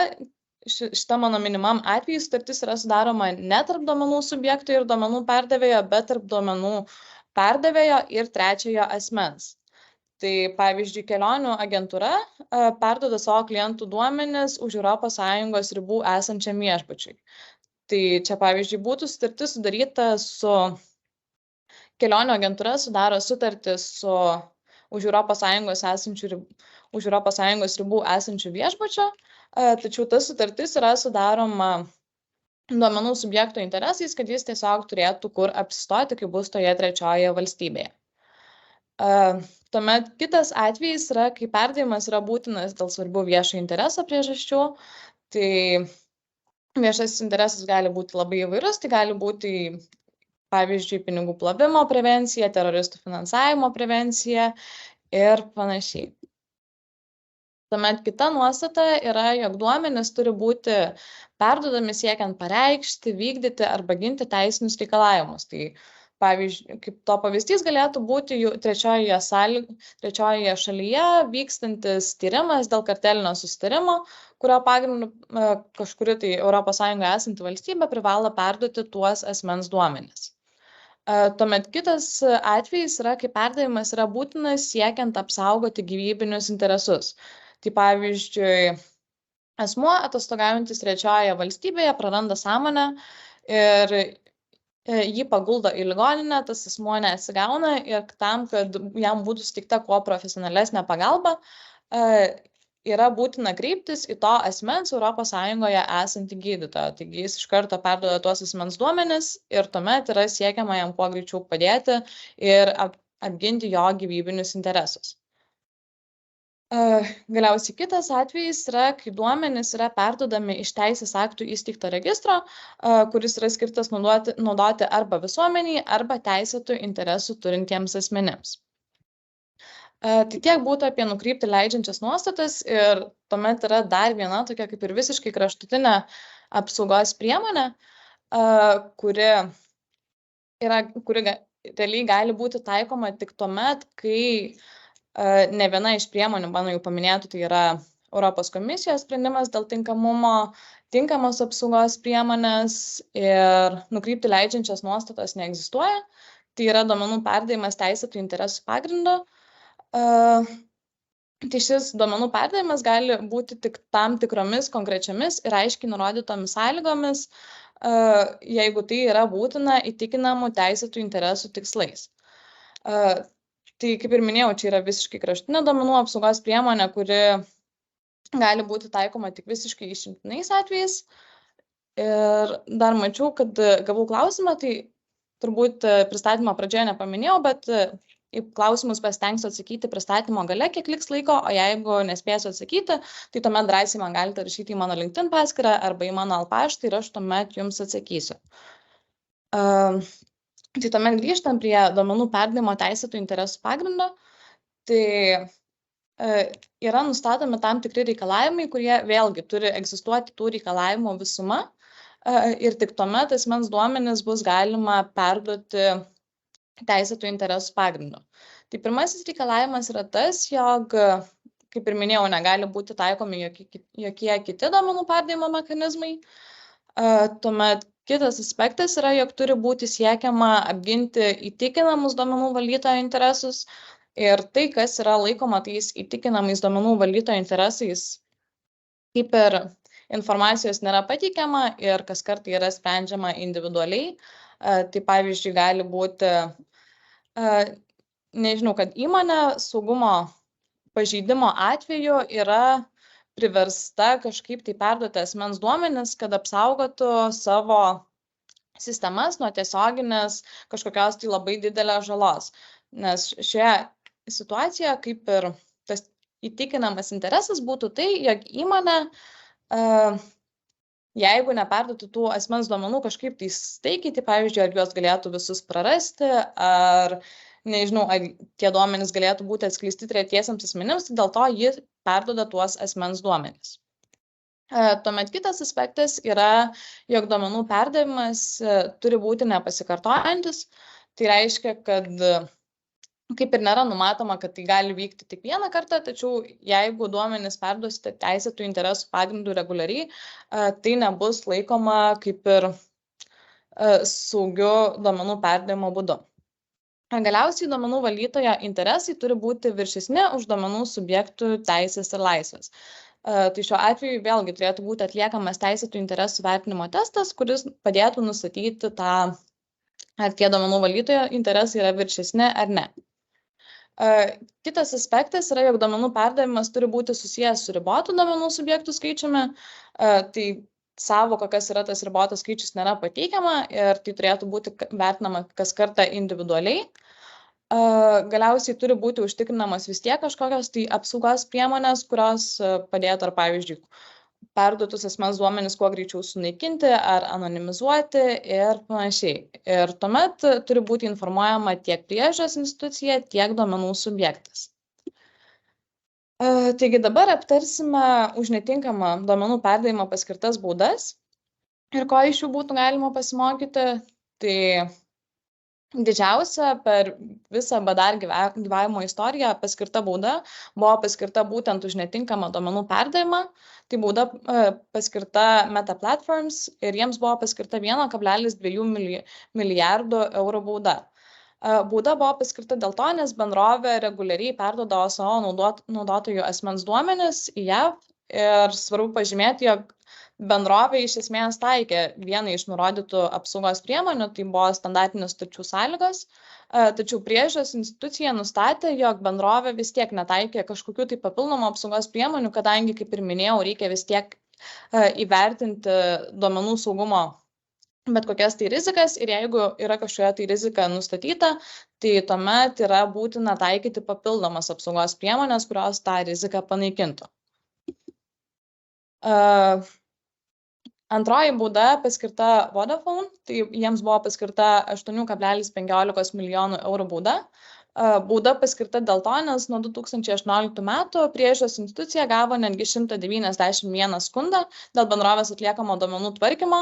[SPEAKER 1] šitą mano minimam atveju sutartis yra sudaroma ne tarp duomenų subjekto ir duomenų perdavėjo, bet tarp duomenų perdavėjo ir trečiojo asmens. Tai pavyzdžiui, kelionių agentūra perduoda savo klientų duomenis už ES ribų esančiam viešbučiui. Tai čia pavyzdžiui būtų sutartis sudaryta su kelionių agentūra sudaro sutartį su už ES ribų esančių viešbučio, tačiau ta sutartis yra sudaroma duomenų subjekto interesais, kad jis tiesiog turėtų kur apsistoti, kai bus toje trečioje valstybėje. Tuomet kitas atvejis yra, kai perdavimas yra būtinas dėl svarbių viešo intereso priežasčių. Tai viešasis interesas gali būti labai įvairus, tai gali būti pavyzdžiui pinigų plovimo prevencija, teroristų finansavimo prevencija ir panašiai. Tuomet kita nuostata yra, jog duomenys turi būti perduodami siekiant pareikšti, vykdyti arba ginti teisinius reikalavimus. Tai Pavyzdžiui, kaip to pavyzdys galėtų būti trečiojoje šalyje vykstantis tyrimas dėl kartelinio susitarimo, kurio pagrindu kažkuri tai ES esanti valstybė privalo perduoti tuos asmens duomenis. Tuomet kitas atvejis yra, kai perdavimas yra būtinas siekiant apsaugoti gyvybinius interesus. Tai pavyzdžiui, asmuo atostogaujantis trečiojoje valstybėje praranda sąmonę ir jį paguldo į ligoninę, tas asmuo neatsigauna ir tam, kad jam būtų suteikta kuo profesionalesnė pagalba, yra būtina kreiptis į to asmens ES esantį gydytoją. Taigi jis iš karto perduoda tuos asmens duomenis ir tuomet yra siekiama jam kuo greičiau padėti ir apginti jo gyvybinius interesus. Galiausiai kitas atvejis yra, kai duomenys yra perduodami iš teisės aktų įsteigto registro, kuris yra skirtas naudoti arba visuomeniai, arba teisėtų interesų turintiems asmenims. Tai tiek būtų apie nukrypti leidžiančias nuostatas ir tuomet yra dar viena tokia kaip ir visiškai kraštutinė apsaugos priemonė, kuri realiai gali būti taikoma tik tuomet, kai ne viena iš priemonių, mano jau paminėtų, tai yra Europos komisijos sprendimas dėl tinkamos apsaugos priemonės ir nukrypti leidžiančias nuostatas neegzistuoja. Tai yra duomenų perdavimas teisėtų interesų pagrindu. Tai šis duomenų perdavimas gali būti tik tam tikromis konkrečiamis ir aiškiai nurodytomis sąlygomis, jeigu tai yra būtina įtikinamų teisėtų interesų tikslais. Tai, kaip ir minėjau, čia yra visiškai kraštutinė duomenų apsaugos priemonė, kuri gali būti taikoma tik visiškai išimtinais atvejais. Ir dar mačiau, kad gavau klausimą, tai turbūt pristatymo pradžioje nepaminėjau, bet į klausimus pasitengsiu atsakyti pristatymo gale, kiek liks laiko, o jeigu nespėsiu atsakyti, tai tuomet drąsiai man galite rašyti į mano LinkedIn paskyrą arba į mano paštą ir aš tuomet jums atsakysiu. Tai tuomet grįžtant prie duomenų perdavimo teisėtų interesų pagrindo, tai yra nustatomi tam tikri reikalavimai, kurie vėlgi turi egzistuoti tų reikalavimų visuma ir tik tuomet asmens duomenis bus galima perduoti teisėtų interesų pagrindu. Tai pirmasis reikalavimas yra tas, jog, kaip ir minėjau, negali būti taikomi jokie kiti duomenų perdavimo mechanizmai. Tuomet kitas aspektas yra, jog turi būti siekiama apginti įtikinamus duomenų valdytojo interesus ir tai, kas yra laikoma tais įtikinamais duomenų valdytojo interesais, kaip ir informacijos nėra pateikiama ir kas kartą yra sprendžiama individualiai. Tai pavyzdžiui, gali būti, nežinau, kad įmonė saugumo pažeidimo atveju yra priversta kažkaip tai perduoti asmens duomenis, kad apsaugotų savo sistemas nuo tiesioginės kažkokios tai labai didelės žalos. Nes šioje situacijoje kaip ir tas įtikinamas interesas būtų tai, jog įmonė, jeigu neperduotų tų asmens duomenų kažkaip tai staigiai, tai pavyzdžiui, ar juos galėtų visus prarasti, ar nežinau, ar tie duomenys galėtų būti atskleisti tretiesiams asmenims, tai dėl to ji perduoda tuos asmens duomenys. Tuomet kitas aspektas yra, jog duomenų perdavimas turi būti nepasikartojantis. Tai reiškia, kad kaip ir nėra numatoma, kad tai gali vykti tik vieną kartą, tačiau jeigu duomenys perduosite teisėtų interesų pagrindų reguliariai, tai nebus laikoma kaip ir saugiu duomenų perdavimo būdu. Galiausiai duomenų valdytojo interesai turi būti viršesni už duomenų subjektų teisės ir laisvės. Tai šiuo atveju vėlgi turėtų būti atliekamas teisėtų interesų vertinimo testas, kuris padėtų nustatyti tą, ar tie duomenų valdytojo interesai yra viršesni ar ne. Kitas aspektas yra, jog duomenų perdavimas turi būti susijęs su ribotų duomenų subjektų skaičiumi. Tai savoka, kas yra tas ribotas skaičius, nėra pateikiama ir tai turėtų būti vertinama kas kartą individualiai. Galiausiai turi būti užtikrinamos vis tiek kažkokios tai apsaugos priemonės, kurios padėtų ar pavyzdžiui perduotus asmens duomenis kuo greičiau sunaikinti ar anonimizuoti ir panašiai. Ir tuomet turi būti informuojama tiek priežiūros institucija, tiek duomenų subjektas. Taigi dabar aptarsime už netinkamą duomenų perdavimą paskirtas baudas ir ko iš jų būtų galima pasimokyti. Tai Didžiausia per visą BDR gyvavimo istoriją paskirta bauda buvo paskirta būtent už netinkamą duomenų perdavimą. Tai bauda paskirta Meta Platforms ir jiems buvo paskirta 1,2 milijardų eurų bauda. Bauda buvo paskirta dėl to, nes bendrovė reguliariai perduodavo savo naudotojų asmens duomenis į JAV ir svarbu pažymėti, jog bendrovė iš esmės taikė vieną iš nurodytų apsaugos priemonių, tai buvo standartinės sutarčių sąlygos, tačiau priežiūros institucija nustatė, jog bendrovė vis tiek netaikė kažkokių tai papildomų apsaugos priemonių, kadangi, kaip ir minėjau, reikia vis tiek įvertinti duomenų saugumo bet kokias tai rizikas ir jeigu yra kažkokia tai rizika nustatyta, tai tuomet yra būtina taikyti papildomas apsaugos priemonės, kurios tą riziką panaikintų. Antroji bauda paskirta Vodafone, tai jiems buvo paskirta 8,15 milijonų eurų bauda. Bauda paskirta dėl to, nes nuo 2018 metų priežiūros institucija gavo netgi 191 skundą dėl bendrovės atliekamo duomenų tvarkymo.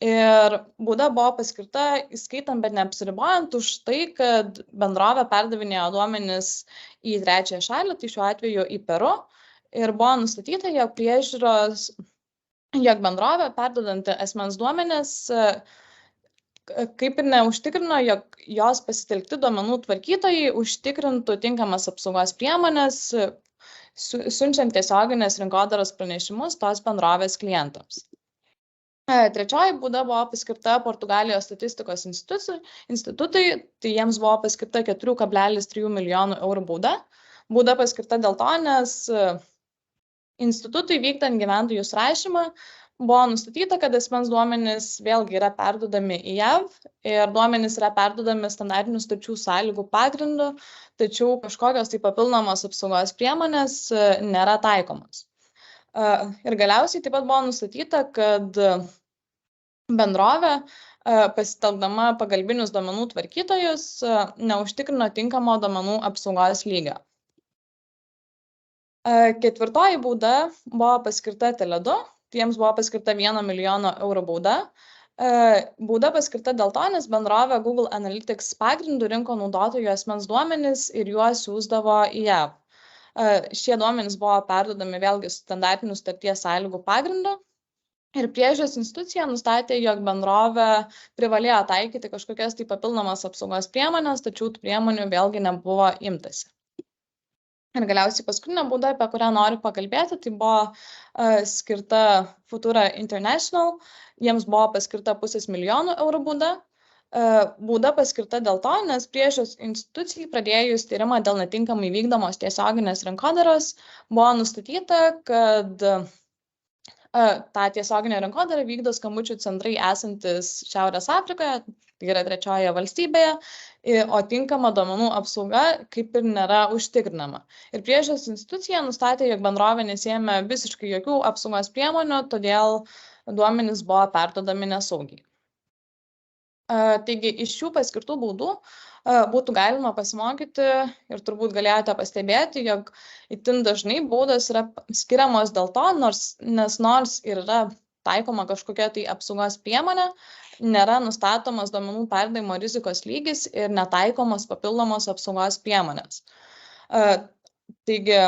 [SPEAKER 1] Ir bauda buvo paskirta, įskaitant, bet neapsiribojant už tai, kad bendrovė perdavinėjo duomenis į trečiąją šalį, tai šiuo atveju į Peru. Ir buvo nustatyta, jog bendrovė perduodanti asmens duomenis kaip ir neužtikrino, jog jos pasitelkti duomenų tvarkytojai užtikrintų tinkamas apsaugos priemonės, siunčiant tiesioginės rinkodaros pranešimus tos bendrovės klientams. Trečioji bauda buvo paskirta Portugalijos statistikos institutui, tai jiems buvo paskirta 4,3 milijonų eurų bauda. Bauda paskirta dėl to, nes institutui vykdant gyventojų surašymą buvo nustatyta, kad asmens duomenys vėlgi yra perduodami į JAV ir duomenys yra perduodami standartinių sutarčių sąlygų pagrindu, tačiau kažkokios tai papildomos apsaugos priemonės nėra taikomos. Ir galiausiai taip pat buvo nustatyta, kad bendrovė pasitelkdama pagalbinius duomenų tvarkytojus neužtikrino tinkamo duomenų apsaugos lygio. Ketvirtoji bauda buvo paskirta Tele2, tai jiems buvo paskirta 1 milijono eurų bauda. Bauda paskirta dėl to, nes bendrovė Google Analytics pagrindų rinko naudotojų asmens duomenis ir juos siųsdavo į JAV. Šie duomenys buvo perduodami vėlgi standartinių sutarties sąlygų pagrindu ir priežiūros institucija nustatė, jog bendrovė privalėjo taikyti kažkokias tai papildomas apsaugos priemonės, tačiau tų priemonių vėlgi nebuvo imtasi. Ir galiausiai paskutinė bauda, apie kurią noriu pakalbėti, tai buvo skirta Futura International. Jiems buvo paskirta 500 milijonų eurų bauda. Bauda paskirta dėl to, nes priežiūros institucijai pradėjus tyrimą dėl netinkamai vykdomos tiesioginės rinkodaros buvo nustatyta, kad tą tiesioginę rinkodarą vykdo skambučių centrai esantis Šiaurės Afrikoje, tai yra trečioje valstybėje, o tinkama duomenų apsauga kaip ir nėra užtikrinama. Ir priežiūros institucija nustatė, jog bendrovė nesiėmė visiškai jokių apsaugos priemonių, todėl duomenys buvo perduodami nesaugiai. Taigi iš šių paskirtų baudų būtų galima pasimokyti ir turbūt galėjote pastebėti, jog itin dažnai baudos yra skiriamos dėl to, nes nors ir yra taikoma kažkokia tai apsaugos priemonė, nėra nustatomas duomenų perdavimo rizikos lygis ir netaikomos papildomos apsaugos priemonės. Taigi,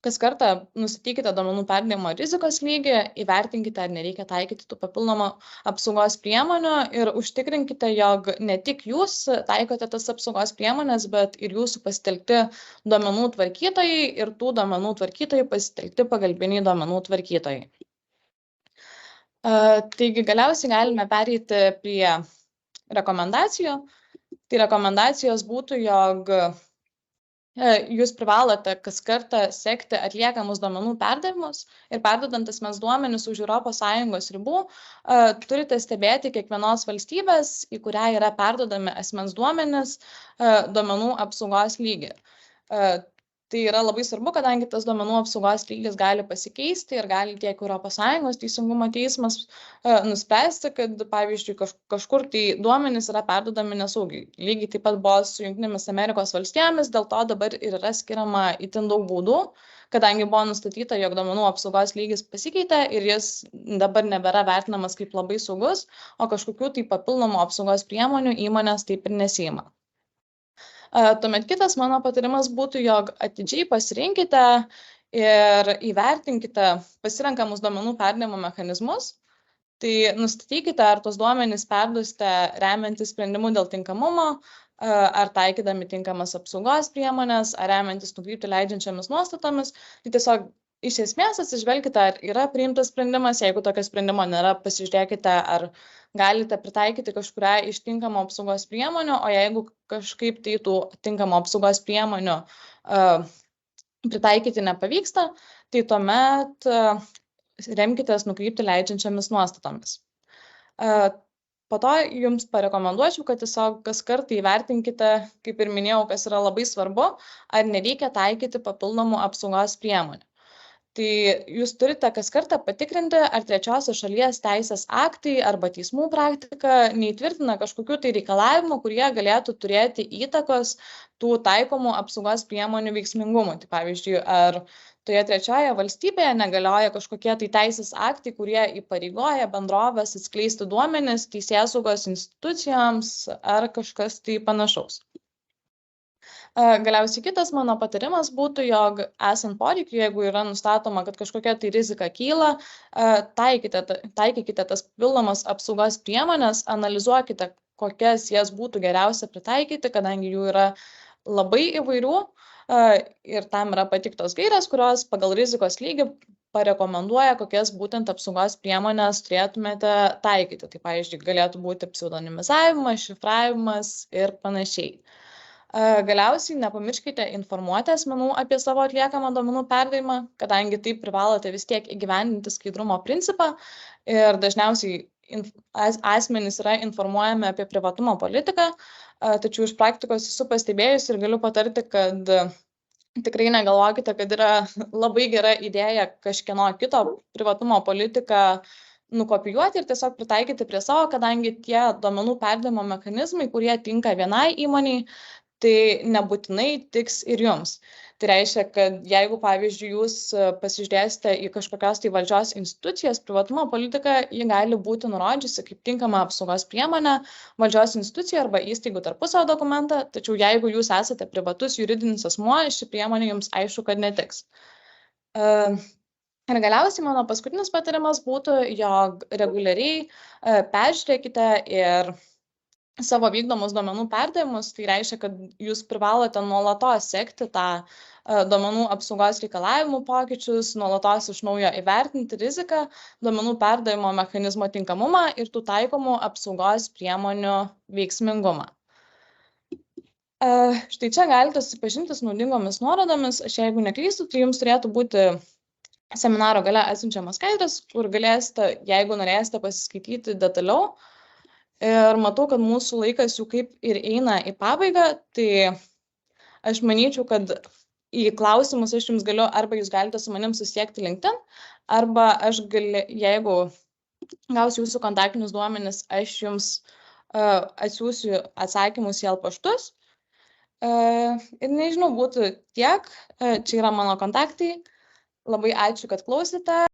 [SPEAKER 1] kas kartą nustatykite duomenų perdavimo rizikos lygį, įvertinkite, ar nereikia taikyti tų papildomų apsaugos priemonių ir užtikrinkite, jog ne tik jūs taikote tas apsaugos priemonės, bet ir jūsų pasitelkti duomenų tvarkytojai ir tų duomenų tvarkytojai pasitelkti pagalbiniai duomenų tvarkytojai. Taigi galiausiai galime pereiti prie rekomendacijų. Tai rekomendacijos būtų, jog jūs privalote kas kartą sekti atliekamus duomenų perdavimus ir perduodant asmens duomenis už ES ribų, turite stebėti kiekvienos valstybės, į kurią yra perduodami asmens duomenis, duomenų apsaugos lygį. Tai yra labai svarbu, kadangi tas duomenų apsaugos lygis gali pasikeisti ir gali tiek ES teisingumo teismas nuspręsti, kad, pavyzdžiui, kažkur tai duomenys yra perduodami nesaugiai. Lygiai taip pat buvo su Junktinėmis Amerikos valstijomis, dėl to dabar ir yra skiriama itin daug baudų, kadangi buvo nustatyta, jog duomenų apsaugos lygis pasikeitė ir jis dabar nebėra vertinamas kaip labai saugus, o kažkokių tai papildomų apsaugos priemonių įmonės taip ir nesiima. Tuomet kitas mano patarimas būtų, jog atidžiai pasirinkite ir įvertinkite pasirenkamus duomenų perdavimo mechanizmus. Tai nustatykite, ar tos duomenys perduosite remiantis sprendimu dėl tinkamumo, ar taikydami tinkamas apsaugos priemonės, ar remiantis nukrypti leidžiančiamis nuostatomis. Tai tiesiog iš esmės atsižvelkite, ar yra priimtas sprendimas, jeigu tokio sprendimo nėra, pasižiūrėkite, ar galite pritaikyti kažkurią iš tinkamų apsaugos priemonių, o jeigu kažkaip tai tų tinkamų apsaugos priemonių pritaikyti nepavyksta, tai tuomet remkitės nukrypti leidžiančiamis nuostatomis. Po to jums parekomenduočiau, kad tiesiog kas kartą įvertinkite, kaip ir minėjau, kas yra labai svarbu, ar nereikia taikyti papildomų apsaugos priemonių. Tai jūs turite kas kartą patikrinti, ar trečiosios šalies teisės aktai arba teismų praktika neįtvirtina kažkokių tai reikalavimų, kurie galėtų turėti įtakos tų taikomų apsaugos priemonių veiksmingumui. Tai pavyzdžiui, ar toje trečioje valstybėje negalioja kažkokie tai teisės aktai, kurie įpareigoja bendrovės atskleisti duomenis teisėsaugos institucijoms ar kažkas tai panašaus. Galiausiai kitas mano patarimas būtų, jog esant poreikiui, jeigu yra nustatoma, kad kažkokia tai rizika kyla, taikykite tas papildomas apsaugos priemonės, analizuokite, kokias jas būtų geriausia pritaikyti, kadangi jų yra labai įvairių ir tam yra patiktos gairės, kurios pagal rizikos lygį parekomenduoja, kokias būtent apsaugos priemonės turėtumėte taikyti. Tai, pavyzdžiui, galėtų būti pseudonimizavimas, šifravimas ir panašiai. Galiausiai nepamirškite informuoti asmenų apie savo atliekamą duomenų perdavimą, kadangi taip privalote vis tiek įgyvendinti skaidrumo principą ir dažniausiai asmenys yra informuojami apie privatumo politiką, tačiau iš praktikos esu pastebėjusi ir galiu patarti, kad tikrai negalvokite, kad yra labai gera idėja kažkieno kito privatumo politiką nukopijuoti ir tiesiog pritaikyti prie savo, kadangi tie duomenų perdavimo mechanizmai, kurie tinka vienai įmoniai, tai nebūtinai tiks ir jums. Tai reiškia, kad jeigu, pavyzdžiui, jūs pasižiūrėsite į kažkokios tai valdžios institucijos privatumo politiką, ji gali būti nurodžiusi kaip tinkama apsaugos priemonė valdžios institucijų arba įstaigų tarpusavio dokumentą, tačiau jeigu jūs esate privatus juridinis asmuo, ši priemonė jums aišku, kad netiks. Ir galiausiai mano paskutinis patarimas būtų, jog reguliariai peržiūrėkite ir savo vykdomus duomenų perdavimus, tai reiškia, kad jūs privalote nuolatos sekti tą duomenų apsaugos reikalavimų pokyčius, nuolatos iš naujo įvertinti riziką, duomenų perdavimo mechanizmo tinkamumą ir tų taikomų apsaugos priemonių veiksmingumą. Štai čia galite susipažinti su naudingomis nuorodomis. Aš jeigu neklystu, tai jums turėtų būti seminaro gale atsiunčiamas skaidrės, kur galėsite, jeigu norėsite pasiskaityti detaliau. Ir matau, kad mūsų laikas jau kaip ir eina į pabaigą, tai aš manyčiau, kad į klausimus aš jums galiu, arba jūs galite su manim susiekti LinkedIn, arba aš jeigu gausiu jūsų kontaktinius duomenis, aš jums atsiųsiu atsakymus į paštus. Ir nežinau, būtų tiek, čia yra mano kontaktai. Labai ačiū, kad klausėte.